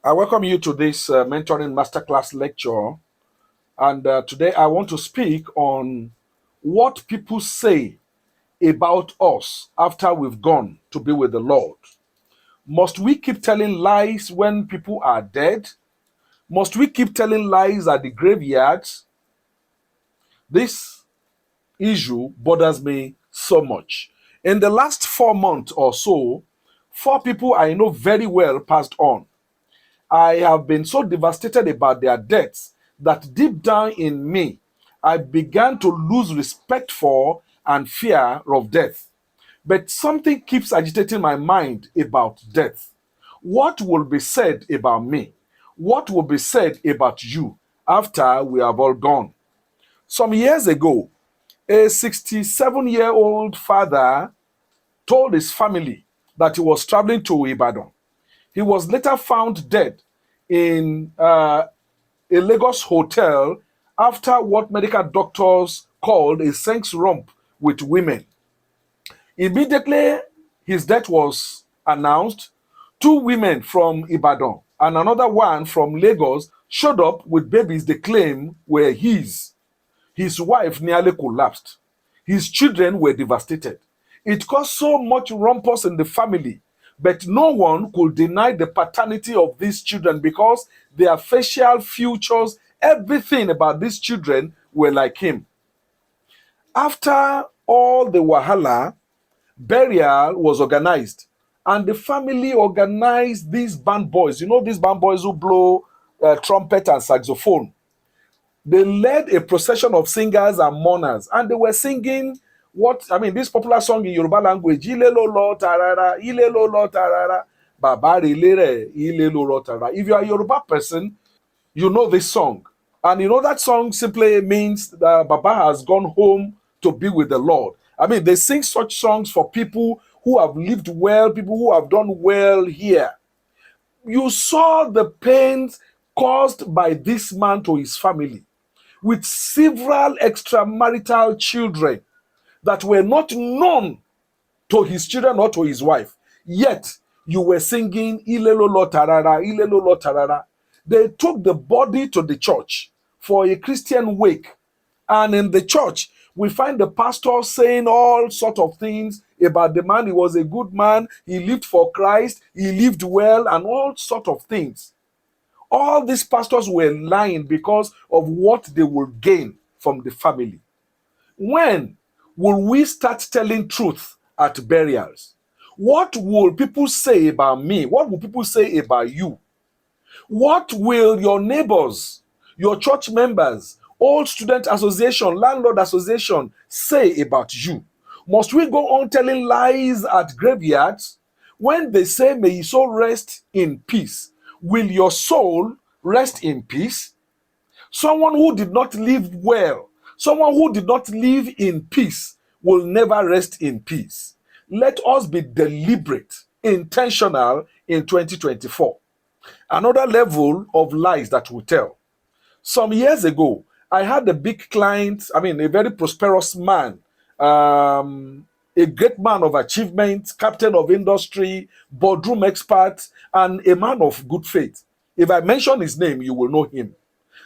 I welcome you to this mentoring masterclass lecture. And today I want to speak on what people say about us after we've gone to be with the Lord. Must we keep telling lies when people are dead? Must we keep telling lies at the graveyards? This issue bothers me so much. In the last 4 months or so, 4 people I know very well passed on. I have been so devastated about their deaths that deep down in me, I began to lose respect for and fear of death. But something keeps agitating my mind about death. What will be said about me? What will be said about you after we have all gone? Some years ago, a 67-year-old father told his family that he was traveling to Ibadan. He was later found dead in a Lagos hotel after what medical doctors called a sex romp with women. Immediately, his death was announced. 2 women from Ibadan and another one from Lagos showed up with babies they claim were his. His wife nearly collapsed. His children were devastated. It caused so much rumpus in the family, but no one could deny the paternity of these children because their facial features, everything about these children were like him. After all the wahala, burial was organized, and the family organized these band boys. You know these band boys who blow trumpet and saxophone. They led a procession of singers and mourners, and they were singing this popular song in Yoruba language, Ile lo lo tarara, Ile lo lo tarara, Baba relere, Ile lo lo tarara. If you are a Yoruba person, you know this song. And you know that song simply means that Baba has gone home to be with the Lord. They sing such songs for people who have lived well, people who have done well here. You saw the pains caused by this man to his family, with several extramarital children that were not known to his children or to his wife. Yet, you were singing Ilelo lo tarara, Ilelo lo tarara. They took the body to the church for a Christian wake. And in the church, we find the pastor saying all sorts of things about the man. He was a good man. He lived for Christ. He lived well and all sorts of things. All these pastors were lying because of what they would gain from the family. When will we start telling truth at burials? What will people say about me? What will people say about you? What will your neighbors, your church members, old student association, landlord association say about you? Must we go on telling lies at graveyards? When they say, may your soul rest in peace, will your soul rest in peace? Someone who did not live well, someone who did not live in peace will never rest in peace. Let us be deliberate, intentional in 2024. Another level of lies that we tell. Some years ago, I had a big client, a very prosperous man, a great man of achievement, captain of industry, boardroom expert, and a man of good faith. If I mention his name, you will know him.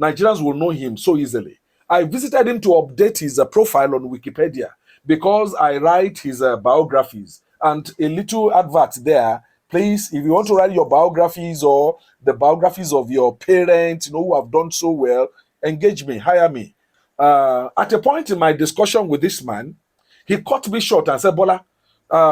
Nigerians will know him so easily. I visited him to update his profile on Wikipedia because I write his biographies, and a little advert there. Please, if you want to write your biographies or the biographies of your parents, who have done so well, engage me, hire me. At a point in my discussion with this man, he cut me short and said, Bola,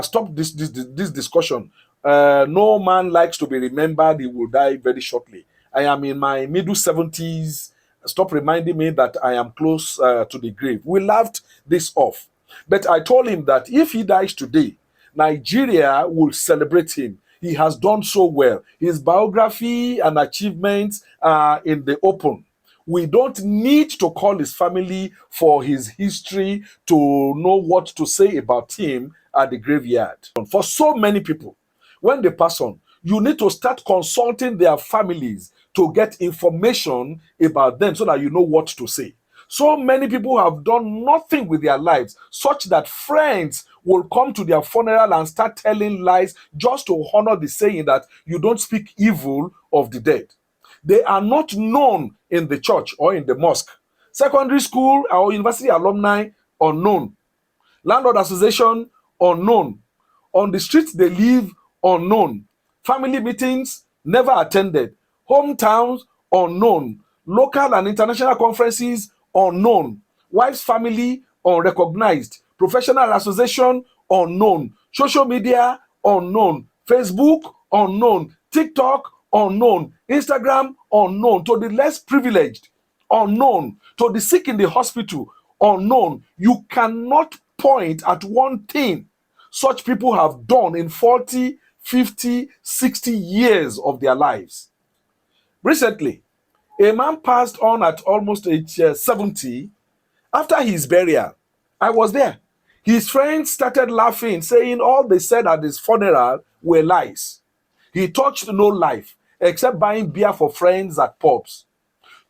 stop this discussion. No man likes to be remembered. He will die very shortly. I am in my middle 70s. Stop reminding me that I am close to the grave. We laughed this off. But I told him that if he dies today, Nigeria will celebrate him. He has done so well. His biography and achievements are in the open. We don't need to call his family for his history to know what to say about him at the graveyard. For so many people, when they pass on, you need to start consulting their families to get information about them so that you know what to say. So many people have done nothing with their lives, such that friends will come to their funeral and start telling lies just to honor the saying that you don't speak evil of the dead. They are not known in the church or in the mosque. Secondary school or university alumni, unknown. Landlord association, unknown. On the streets they live, unknown. Family meetings, never attended. Hometowns, unknown. Local and international conferences, unknown. Wife's family, unrecognized. Professional association, unknown. Social media, unknown. Facebook, unknown. TikTok, unknown. Instagram, unknown. To the less privileged, unknown. To the sick in the hospital, unknown. You cannot point at one thing such people have done in 40, 50, 60 years of their lives. Recently, a man passed on at almost age 70. After his burial, I was there. His friends started laughing, saying all they said at his funeral were lies. He touched no life except buying beer for friends at pubs.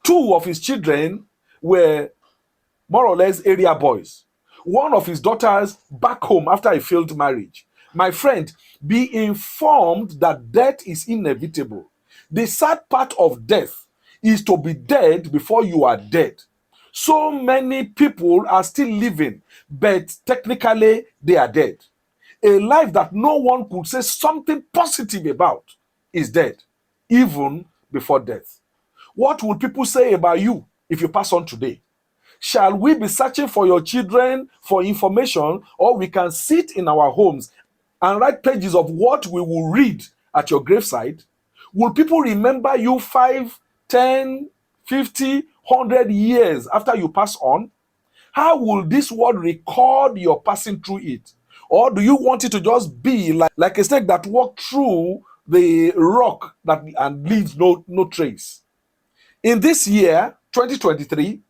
2 of his children were more or less area boys. One of his daughters back home after a failed marriage. My friend, be informed that death is inevitable. The sad part of death is to be dead before you are dead. So many people are still living, but technically they are dead. A life that no one could say something positive about is dead, even before death. What will people say about you if you pass on today? Shall we be searching for your children for information, or we can sit in our homes and write pages of what we will read at your graveside? Will people remember you 5, 10, 50, 100 years after you pass on? How will this world record your passing through it? Or do you want it to just be like a snake that walked through the rock and leaves no trace? In this year, 2023,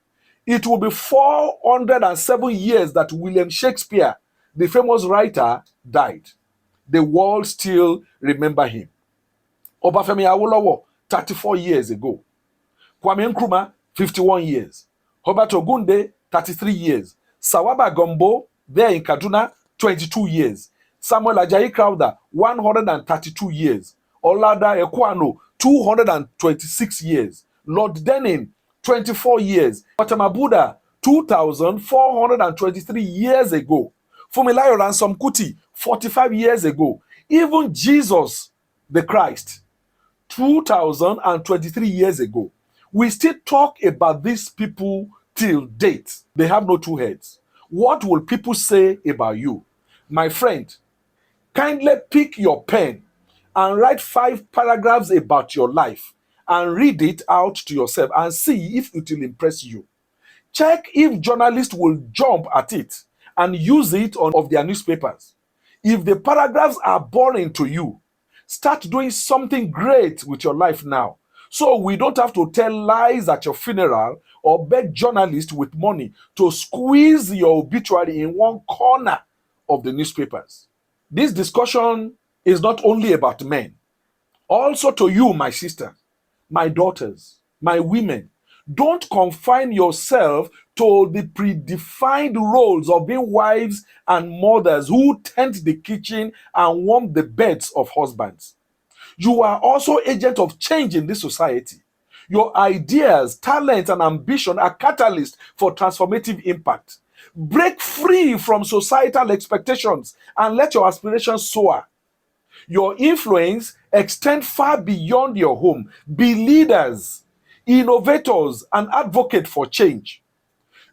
it will be 407 years that Williams Shakespeare, the famous writer, died. The world still remember him. Obafemi Awolowo, 34 years ago. Kwame Nkrumah, 51 years. Hubert Ogunde, 33 years. Sawaba Gambo, there in Kaduna, 22 years. Samuel Ajayi Crowther, 132 years. Olaudah Equiano, 226 years. Lord Denning, 24 years. Gauthama Buddha, 2,423 years ago. Funmilayo Kuti, 45 years ago. Even Jesus, the Christ, 2,023 years ago. We still talk about these people till date. They have no 2 heads. What will people say about you? My friend, kindly pick your pen and write 5 paragraphs about your life and read it out to yourself and see if it will impress you. Check if journalists will jump at it and use it on their newspapers. If the paragraphs are boring to you, start doing something great with your life now, so we don't have to tell lies at your funeral or beg journalists with money to squeeze your obituary in one corner of the newspapers. This discussion is not only about men. Also to you, my sisters, my daughters, my women, don't confine yourself to the predefined roles of being wives and mothers who tend the kitchen and warm the beds of husbands. You are also agents of change in this society. Your ideas, talents, and ambition are catalysts for transformative impact. Break free from societal expectations and let your aspirations soar. Your influence extend far beyond your home. Be leaders, innovators, and advocates for change.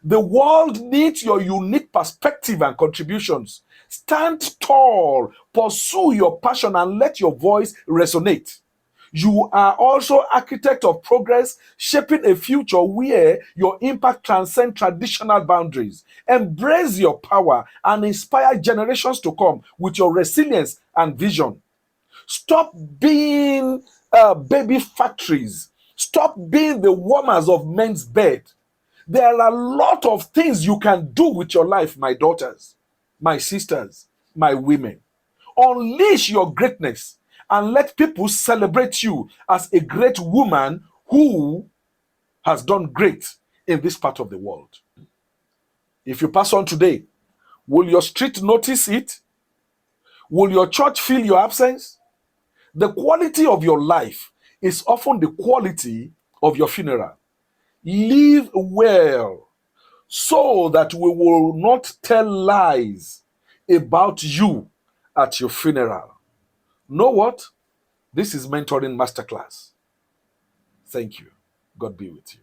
The world needs your unique perspective and contributions. Stand tall, pursue your passion, and let your voice resonate. You are also architect of progress, shaping a future where your impact transcends traditional boundaries. Embrace your power and inspire generations to come with your resilience and vision. Stop being baby factories. Stop being the warmers of men's bed. There are a lot of things you can do with your life, my daughters, my sisters, my women. Unleash your greatness and let people celebrate you as a great woman who has done great in this part of the world. If you pass on today, will your street notice it? Will your church feel your absence? The quality of your life is often the quality of your funeral. Live well so that we will not tell lies about you at your funeral. Know what? This is Mentoring Masterclass. Thank you. God be with you.